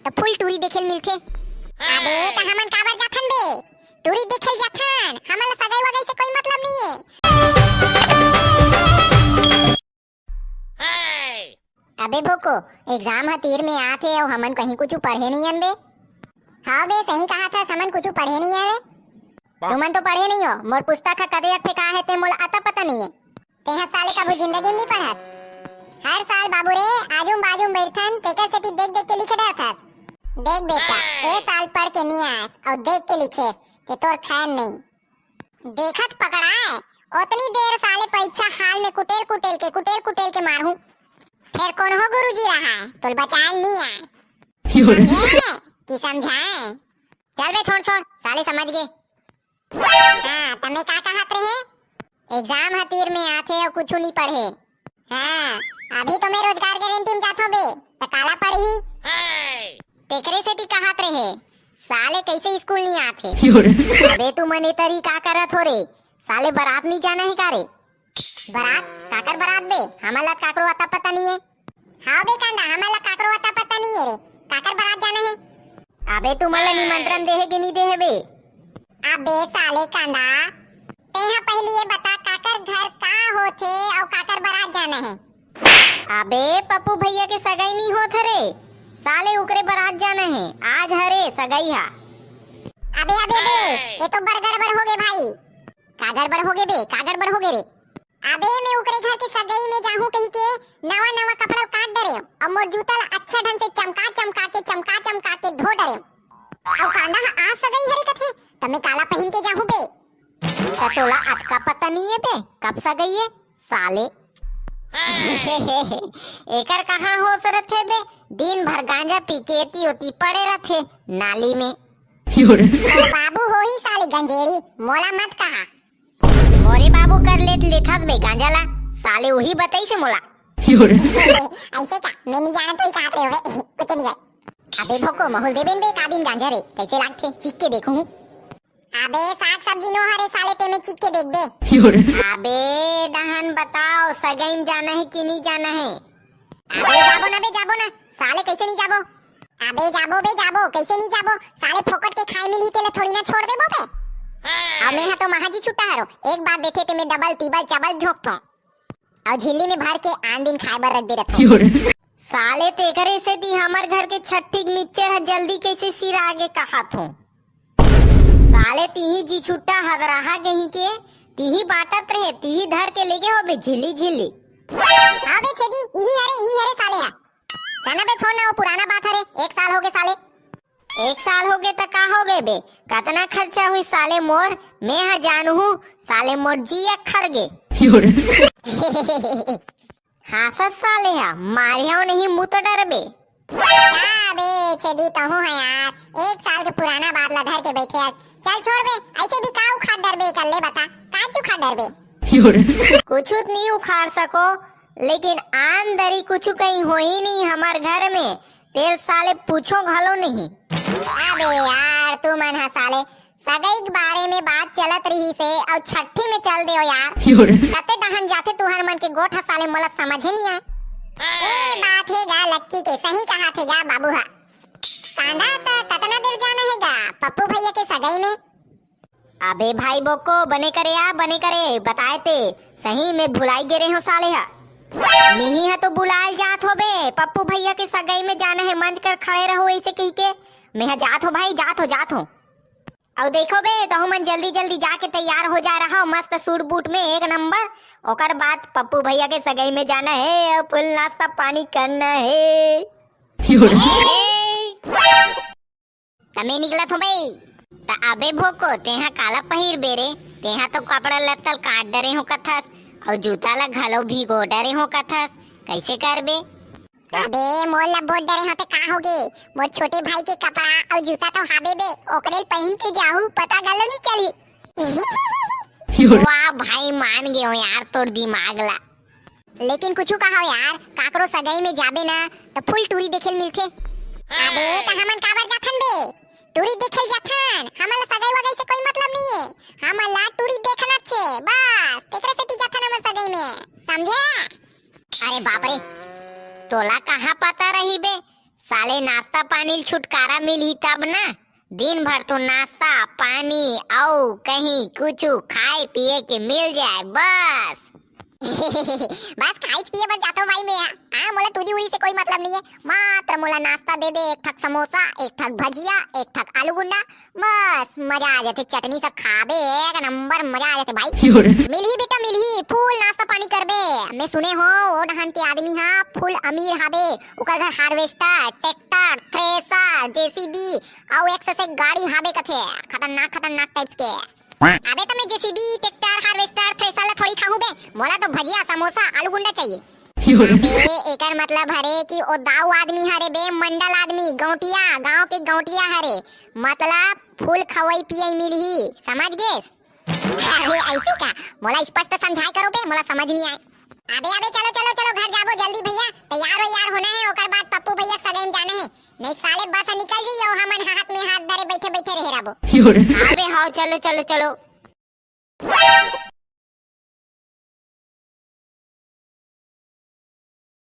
तो फुल टूरी देखेल मिलथे। अबे त हमन काबर जाथन बे? टूरी देखेल जाथन, हमन ला सगाई वगाई से कोई मतलब नहीं है। अबे भोको, एग्जाम ह तीर में आथे और हमन कहीं कुछ पढ़े नहीं अन बे। हाँ बे, सही कहा था, हमन कुछ पढ़े नहीं है। तुमन तो पढ़े नहीं हो, मोर पुस्तक का कदे फेंका है ते मोला अता पता नहीं है। तेहा साले का वो जिंदगी में नहीं पढ़त। हर साल बाबू रे आजूम बाजूम बैठन तेकर सेती देख देख के लिख रहथस। देख बेटा, ए साल पढ़ के नहीं आस और देख के लिखेस ते तोर खैर नहीं। देखत पकड़ाए उतनी देर साले परीक्षा हाल में कुटेल कुटेल के मारू। फिर कौन हो गुरुजी रहा है, तोल बचाल नहीं आए कि समझाए। चल बे छोड़ साले समझ गए। हाँ तमे का कहत रहे? एग्जाम हतीर में आथे और कुछ नहीं पढ़े। हाँ अभी तो मैं रोजगार गारंटी में जाथो बे, तो काला पढ़ी तेकरे से ती कहत रहे साले कैसे स्कूल नहीं आथे। अबे तू मने तरी का करत हो रे? साले बारात नहीं जाना है का रे? बारात काकर बारात बे, हमला काकरो अता पता नहीं है। हाँ बे कांदा, हमला काकरो अता पता नहीं है रे, काकर बारात जाना है। अबे तू मला निमंत्रण देहे कि नहीं देहे बे? अबे साले कांदा, तेहा पहले ये बता काकर घर का होथे और काकर बारात जाना है। अबे पप्पू भैया के सगाई नहीं होत रे, साले उकरे बारात जाना है। आज हरे सगाई हा। अबे बे, ये तो बड़गड़बड़ हो गए भाई। का गड़बड़ हो गए बे, का गड़बड़ हो गए रे? अबे मैं उकरे घर की सगाई में जाहूं कहीं के नवा कपड़ा काट डरे और मोर जूता अच्छा ढंग से चमका के धो डरे और कांदा आज सगाई हरे कथे तमे काला पहन के जाहूं बे। त तोला अटका पता नहीं है बे कब सगाई है साले। एकर कहां हो सरत है बे, दिन भर गांजा पी के एती होती पड़े रहथे नाली में। बाबू हो ही साले गंजेड़ी, मोला मत कहा। मोरे बाबू कर लेथस बे गांजा ला, साले वही बताई से मोला। ऐसे का मैं नहीं जानत कोई कहत रहे कुछ नहीं है। अबे भोको महल देबेन बे का दिन गांजा रे कैसे लागथे चीख के देखूं। अबे साग सब्जी नो हरे साले ते में चीख के देख बे। अबे डहन बताओ सगाई में जाना है कि नहीं जाना है? अबे जाबो ना साले कैसे नहीं जाबो? अबे जाबो कैसे नहीं जाबो? साले फोकट के खाए मिली तेला थोड़ी ना छोड़ देबो बे। अब मैं तो महाजी छुट्टा हरो, एक बार देखे ते मैं डबल टीबल चबल झोंकथो और झिल्ली में भर के आन दिन खाए बर रख दे रखो। साले तेकरे से दी हमर घर के छट्टी मिक्सचर है जल्दी कैसे सिर आगे कहत हो। साले तीही जी छुट्टा हदराहा गही के तीही बाटत रहे, तीही धर के लेगे हो बे झिल्ली। हां बे छेदी यही हरे साले हा। जाना बे छोड़ ना, वो पुराना बात हरे, 1 साल हो गए साले। 1 साल हो गए तो का हो गए बे, कितना खर्चा हुई साले मोर, मैं हा जानू साले मोर जी अखर गे। हासत साले हा, मारियो नहीं मुंह तो डर बे। बे छेदी कहूं है यार, 1 साल के पुराना बात ला धर के बैठे आज। चल छोड़ बे, ऐसे भी का उखाड़ डर बे कर ले बता, का तू उखाड़ डर बे? कुछ नहीं उखाड़ सको, लेकिन आंदरी कुछ कहीं हो ही नहीं हमार घर में, तेल साले पूछो घलो नहीं। अबे यार तू मन हा साले सगाई के बारे में बात चलत रही से और छठी में चल दे यार। कते दहन जाते तुहर मन के गोठा साले मोला समझे नहीं आए। ए बात है गा लक्की के, सही कहा थे गा बाबू हा। कांदा तो कितना देर जाना है गा पप्पू भैया के सगाई में? अबे भाई बोको बने करे बताए ते सही में भुलाई गिरे हो साले हा। नहीं है तो बुलाल जात हो बे, पप्पू भैया के सगाई में जाना है, मंच कर खड़े रहो ऐसे कह के। मैं जात हो भाई, जात हो। और देखो बे तो मन जल्दी जाके तैयार हो जा रहा हो मस्त सूट बूट में 1 नंबर। ओकर बाद पप्पू भैया के सगाई में जाना है और फुल नाश्ता पानी करना है। तमे निकलत हो भाई त अबे भोको तेहा काला पहिर बेरे, तेहा तो कपड़ा लत्तल काट डरे हो कथस और जूता ला घलो भिगो डरे हो कथस, कैसे करबे? अबे मोर ला बहुत डरे होते का होगे, मोर छोटे भाई के कपड़ा और जूता तो हाबे बे, ओकरे पहन के जाहू पता गलो नहीं चली। वाह भाई मान गए हो यार तोर दिमाग ला। लेकिन कुछू कहो यार, काकरो सगाई में जाबे ना तो फुल टूरी देखेल मिलथे। अबे त हमन काबर जाथन बे? टूरी देखेल जाथन, हमन ला सगाई वगाई से कोई मतलब नहीं है, हमन ला टूरी देखना छे बस, तेकरे से जाथन हमन सगाई में, समझे? अरे बाप रे, तोला कहाँ पता रही बे साले नाश्ता पानी छुटकारा मिली तब ना। दिन भर तो नाश्ता पानी और कहीं कुछ खाए पिए के मिल जाए बस। बस खाई पिए बस जाता हूँ भाई मैं। हाँ मोला टूरी उड़ी से कोई मतलब नहीं है, मात्र मोला नाश्ता दे दे, एक ठक समोसा, एक ठक भजिया, एक ठक आलू गुंडा, बस मजा आ जाते। चटनी सब खाबे एक नंबर मजा आ जाते भाई। मिलही बेटा मिलही, फुल नाश्ता पानी करबे। मैं सुने हो वो डहन के आदमी हा फुल अमीर हाबे, ओकर घर हार्वेस्टर, ट्रैक्टर, थ्रेसर, जेसीबी और एक से एक गाड़ी हाबे कथे, खतरनाक खतरनाक टाइप्स के। अबे तो मैं जेसीबी, ट्रैक्टर, हार्वेस्टर, थ्रेसर ला थोड़ी खाऊं बे, मोला तो भजिया समोसा आलू गुंडा चाहिए। अबे एकर मतलब हरे कि ओ दाऊ आदमी हरे बे, मंडल आदमी, गौटिया, गांव के गौटिया हरे, मतलब फुल खवई पियई मिलही, समझ गेस? अरे ऐसे का मोला स्पष्ट समझाई करो बे, मोला समझ नहीं आए। अबे अबे चलो चलो चलो घर जाबो जल्दी भैया, तैयार हो यार होना है, ओकर बाद पप्पू भैया के सगाई में जाना है, नहीं साले बस निकल जाइयो, हमन हाथ में हाथ धरे बैठे बैठे रह रहो। अबे हाँ चलो चलो चलो।